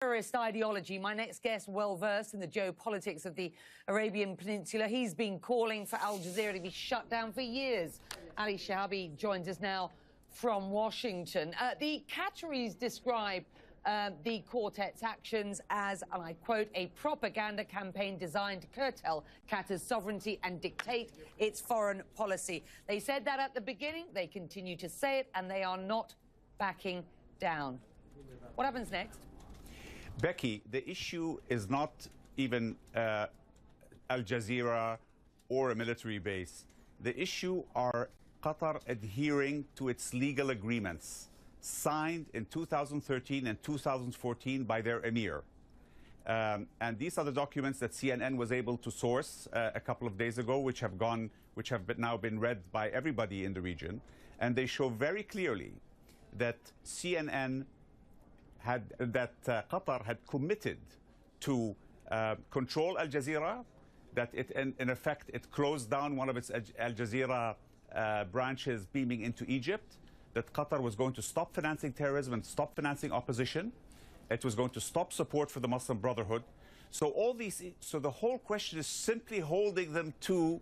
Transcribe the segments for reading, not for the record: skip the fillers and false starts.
Terrorist ideology. My next guest, well versed in the geopolitics of the Arabian Peninsula. He's been calling for Al Jazeera to be shut down for years. Ali Shihabi joins us now from Washington. The Qataris describe the quartet's actions as, and I quote, a propaganda campaign designed to curtail Qatar's sovereignty and dictate its foreign policy. They said that at the beginning, they continue to say it, and they are not backing down. What happens next? Becky, the issue is not even Al Jazeera or a military base. The issue are Qatar adhering to its legal agreements signed in 2013 and 2014 by their emir. And these are the documents that CNN was able to source a couple of days ago, which have now been read by everybody in the region. And they show very clearly that Qatar had committed to control Al Jazeera, that in effect it closed down one of its Al Jazeera branches beaming into Egypt, that Qatar was going to stop financing terrorism and stop financing opposition. It was going to stop support for the Muslim Brotherhood. So the whole question is simply holding them to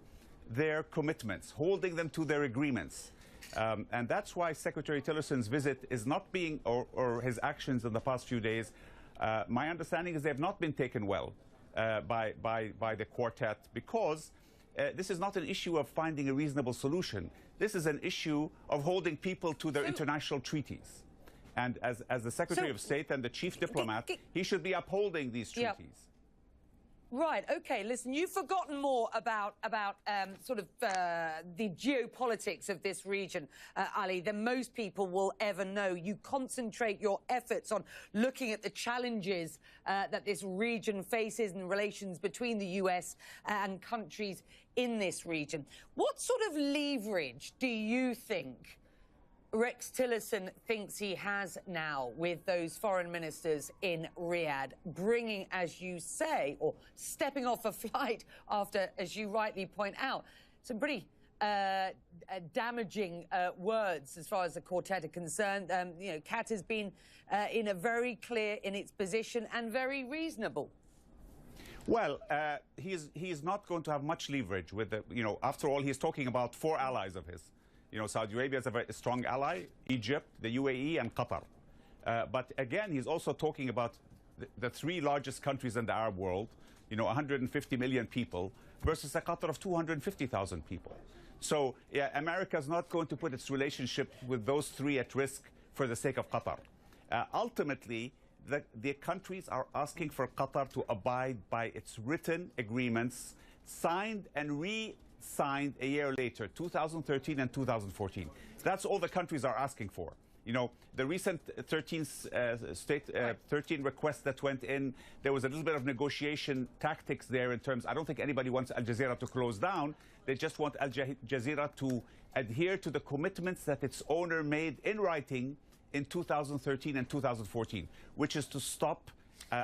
their commitments, holding them to their agreements. And that's why Secretary Tillerson's visit is not being, or his actions in the past few days, my understanding is they have not been taken well by the quartet, because this is not an issue of finding a reasonable solution. This is an issue of holding people to their international treaties. And as the Secretary of State and the chief diplomat, he should be upholding these treaties. Yep. Right, OK, listen, you've forgotten more about the geopolitics of this region, Ali, than most people will ever know. You concentrate your efforts on looking at the challenges that this region faces and relations between the US and countries in this region. What sort of leverage do you think Rex Tillerson thinks he has now with those foreign ministers in Riyadh, bringing, as you say, or stepping off a flight after, as you rightly point out, some pretty damaging words as far as the quartet are concerned? You know, Qatar's been in a very clear in its position and very reasonable. Well, he's not going to have much leverage with the, you know, after all, he's talking about 4 allies of his. You know, Saudi Arabia is a very strong ally, Egypt, the UAE, and Qatar. But again, he's also talking about the 3 largest countries in the Arab world, you know, 150 million people, versus a Qatar of 250,000 people. So, yeah, America's not going to put its relationship with those 3 at risk for the sake of Qatar. Ultimately, the countries are asking for Qatar to abide by its written agreements, signed and re-signed a year later, 2013 and 2014. That's all the countries are asking for. You know, the recent 13 requests that went in, there was a little bit of negotiation tactics there in terms, I don't think anybody wants Al Jazeera to close down. They just want Al Jazeera to adhere to the commitments that its owner made in writing in 2013 and 2014, which is to stop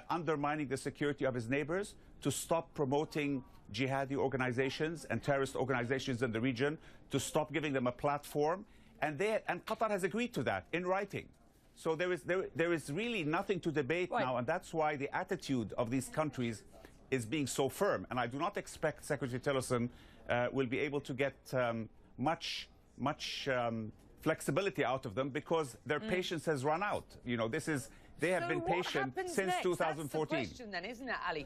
undermining the security of his neighbors, to stop promoting jihadi organizations and terrorist organizations in the region, to stop giving them a platform. And Qatar has agreed to that in writing. So there is really nothing to debate now, and that's why the attitude of these countries is being so firm. And I do not expect Secretary Tillerson will be able to get much flexibility out of them, because their patience has run out. You know, they have been patient since 2014. That's the question then, isn't it, Ali?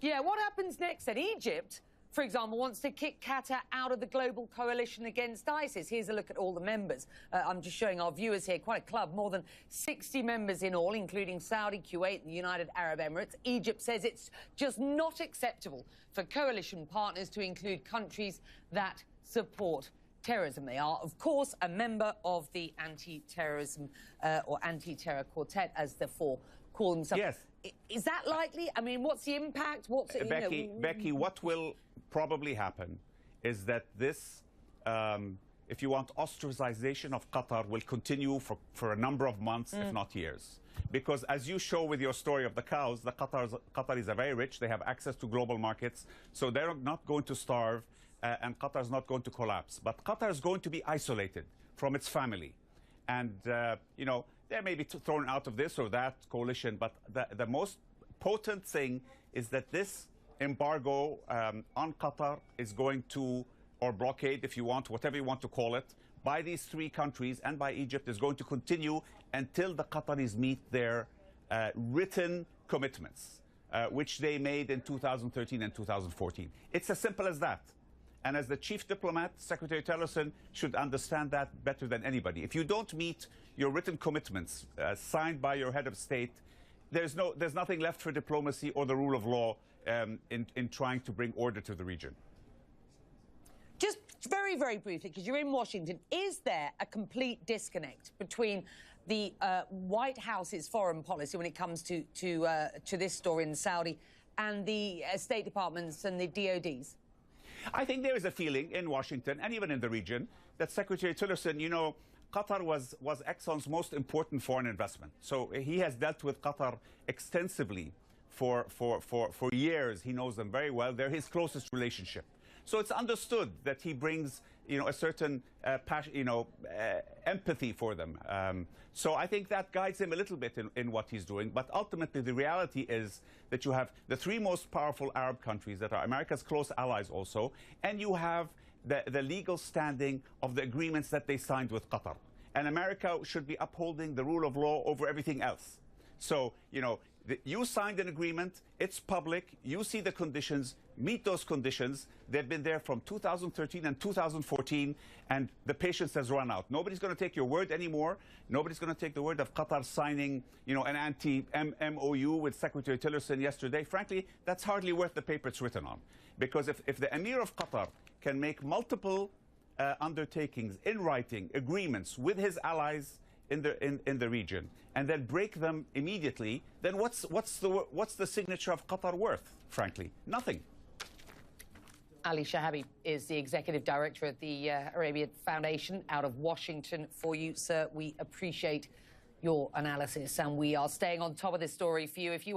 Yeah, what happens next then? Egypt, for example, wants to kick Qatar out of the global coalition against ISIS. Here's a look at all the members. I'm just showing our viewers here, quite a club, more than 60 members in all, including Saudi, Kuwait and the United Arab Emirates. Egypt says it's just not acceptable for coalition partners to include countries that support terrorism. They are, of course, a member of the anti-terrorism or anti-terror quartet, as the 4 call themselves. Yes. Is that likely? I mean, what's the impact? Becky, what will probably happen is that this, if you want, ostracization of Qatar will continue for a number of months, if not years. Because as you show with your story of the cows, the Qataris are very rich. They have access to global markets. So they're not going to starve, and Qatar is not going to collapse. But Qatar is going to be isolated from its family. And, you know, they may be thrown out of this or that coalition, but the most potent thing is that this embargo on Qatar is going to, or blockade if you want, whatever you want to call it, by these three countries and by Egypt is going to continue until the Qataris meet their written commitments, which they made in 2013 and 2014. It's as simple as that. And as the chief diplomat, Secretary Tillerson should understand that better than anybody. If you don't meet your written commitments signed by your head of state, there's nothing left for diplomacy or the rule of law in trying to bring order to the region. Just very, very briefly, because you're in Washington, is there a complete disconnect between the White House's foreign policy when it comes to this story in Saudi and the State Departments and the DODs? I think there is a feeling in Washington and even in the region that Secretary Tillerson, you know, Qatar was Exxon's most important foreign investment. So he has dealt with Qatar extensively for years. He knows them very well. They're his closest relationship. So it's understood that he brings, you know, a certain empathy for them. So I think that guides him a little bit in what he's doing. But ultimately, the reality is that you have the three most powerful Arab countries that are America's close allies also, and you have the legal standing of the agreements that they signed with Qatar. And America should be upholding the rule of law over everything else. So, you know, you signed an agreement, it's public, you see the conditions, meet those conditions. They've been there from 2013 and 2014, and the patience has run out. Nobody's going to take your word anymore. Nobody's going to take the word of Qatar signing, you know, an anti-MOU with Secretary Tillerson yesterday. Frankly, that's hardly worth the paper it's written on. Because if the Emir of Qatar can make multiple undertakings in writing, agreements with his allies in the region, and then break them immediately, then what's the signature of Qatar worth? Frankly, nothing. Ali Shihabi is the executive director at the Arabian Foundation out of Washington. For you, sir, we appreciate your analysis, and we are staying on top of this story for you. If you